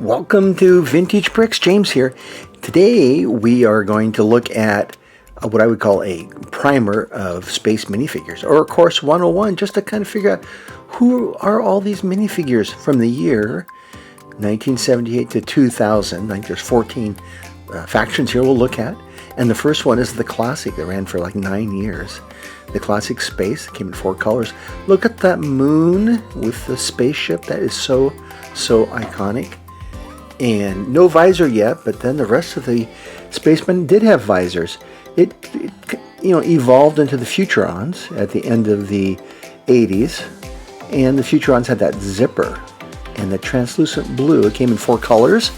Welcome to Vintage Bricks. James here. Today we are going to look at what I would call a primer of Space Minifigures, or Course 101, just to kind of figure out who are all these minifigures from the year 1978 to 2000. I think there's 14 factions here we'll look at. And the first one is the classic that ran for like 9 years. The classic Space came in 4 colors. Look at that moon with the spaceship. That is so iconic. And no visor yet, but then the rest of the Spacemen did have visors. It evolved into the Futurons at the end of the 80s, and the Futurons had that zipper and the translucent blue. It came in 4 colors,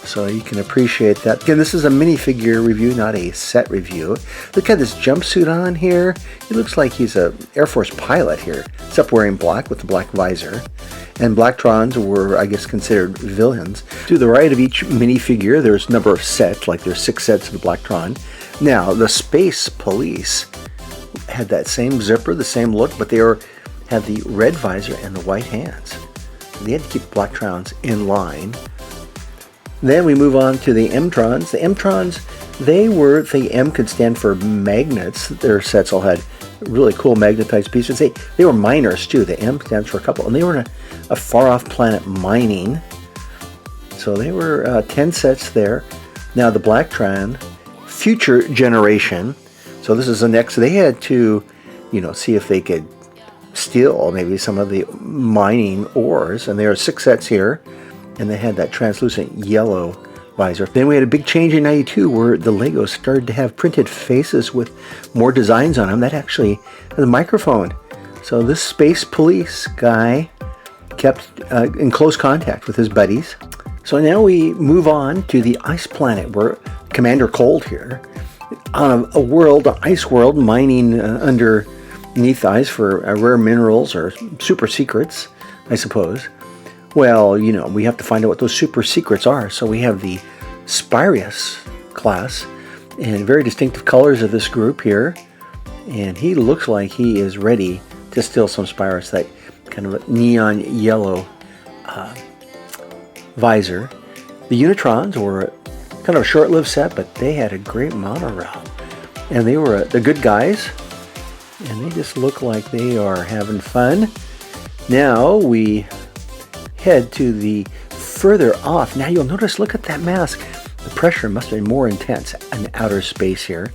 so you can appreciate that. Again, this is a minifigure review, not a set review. Look at this jumpsuit on here. He looks like he's an Air Force pilot here, except wearing black with the black visor. And Blacktrons were, I guess, considered villains. To the right of each minifigure, there's a number of sets, like there's 6 sets of the Blacktron. Now, the Space Police had that same zipper, the same look, but they had the red visor and the white hands. They had to keep Blacktrons in line. Then we move on to the M-Trons. The M-Trons, the M could stand for magnets. Their sets all had really cool magnetized pieces. They were miners too. The M stands for a couple, and they were in a far-off planet mining. So they were 10 sets there. Now the Blacktron, future generation. So this is the next. They had to, see if they could steal maybe some of the mining ores, and there are 6 sets here, and they had that translucent yellow visor. Then we had a big change in 92 where the Legos started to have printed faces with more designs on them. That actually has a microphone. So this Space Police guy kept in close contact with his buddies. So now we move on to the ice planet where Commander Cold here on a world, an ice world, mining underneath ice for rare minerals or super secrets, I suppose. Well, we have to find out what those super secrets are. So we have the Spyrius class and very distinctive colors of this group here. And he looks like he is ready to steal some Spyrius, that kind of a neon yellow visor. The Unitrons were kind of a short-lived set, but they had a great monorail. And they were the good guys. And they just look like they are having fun. Now we head to the further off. Now you'll notice, look at that mask. The pressure must have been more intense in outer space here.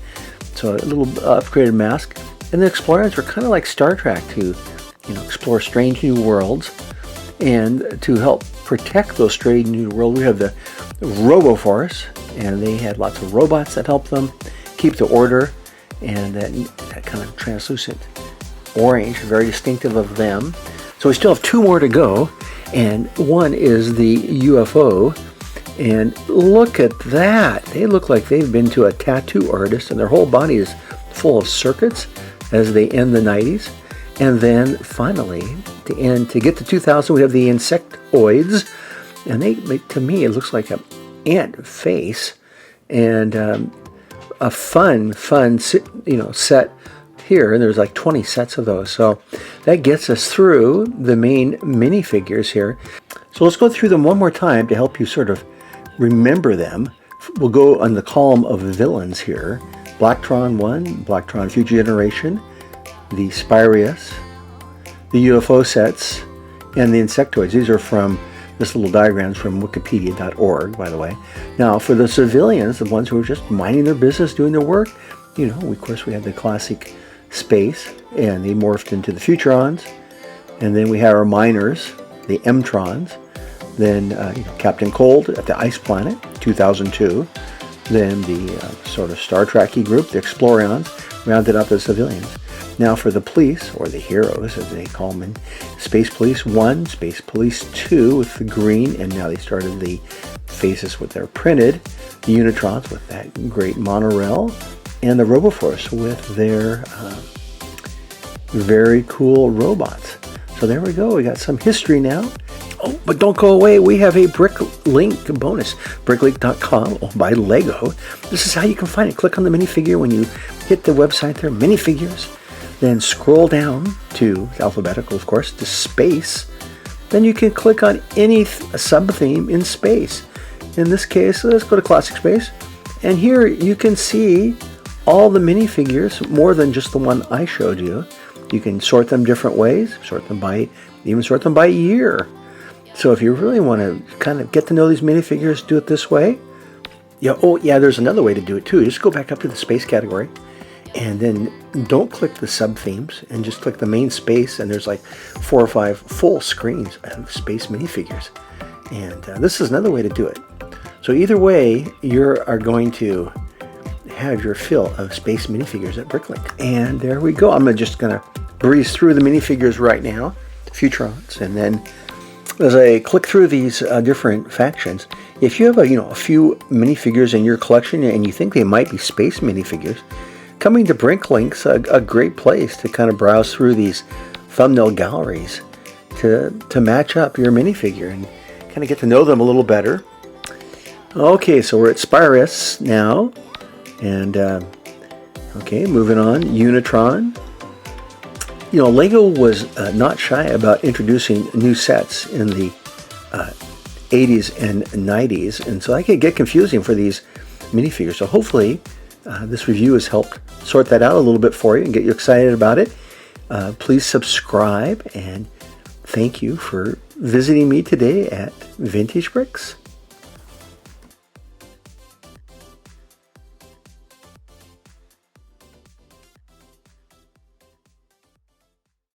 So a little upgraded mask. And the Explorers were kind of like Star Trek to, explore strange new worlds. And to help protect those strange new worlds, we have the Roboforce. And they had lots of robots that helped them keep the order. And that kind of translucent orange, very distinctive of them. So we still have 2 more to go. And one is the UFO, and look at that. They look like they've been to a tattoo artist, and their whole body is full of circuits as they end the 90s. And then finally, to get to 2000, we have the Insectoids, and to me, it looks like an ant face, and a fun, set here, and there's like 20 sets of those. So that gets us through the main minifigures here. So let's go through them one more time to help you sort of remember them. We'll go on the column of villains here. Blacktron 1, Blacktron Future Generation, the Spyrius, the UFO sets, and the Insectoids. These are from this little diagrams from wikipedia.org, by the way. Now for the civilians, the ones who are just minding their business, doing their work, of course we had the classic Space, and they morphed into the Futurons, and then we have our miners, the M-Trons, then Captain Cold at the ice planet, 2002, then the sort of Star Trek-y group, the Experien, rounded up as civilians. Now for the police, or the heroes as they call them, Space Police 1, Space Police 2 with the green, and now they started the faces with their printed, the Unitrons with that great monorail, and the Roboforce with their very cool robots. So there we go. We got some history now. Oh, but don't go away. We have a Bricklink bonus. Bricklink.com by Lego. This is how you can find it. Click on the minifigure when you hit the website there, Minifigures. Then scroll down to, alphabetical of course, to Space. then you can click on any sub-theme in Space. In this case, let's go to Classic Space. And here you can see all the minifigures, more than just the one I showed you. You can sort them different ways, even sort them by year. So if you really want to kind of get to know these minifigures, do it this way. Yeah, oh yeah, there's another way to do it too. Just go back up to the Space category, and then don't click the sub-themes, and just click the main Space, and there's like 4 or 5 full screens of Space minifigures. And this is another way to do it. So either way, you are going to have your fill of Space minifigures at Bricklink. And there we go. I'm just going to breeze through the minifigures right now, Futurons, and then as I click through these different factions, if you have a few minifigures in your collection and you think they might be Space minifigures, coming to Bricklink's a great place to kind of browse through these thumbnail galleries to match up your minifigure and kind of get to know them a little better. Okay, so we're at Spyrius now, and okay, moving on, Unitron. Lego was not shy about introducing new sets in the 80s and 90s, and so I could get confusing for these minifigures. So hopefully this review has helped sort that out a little bit for you and get you excited about it. Please subscribe, and thank you for visiting me today at Vintage Bricks.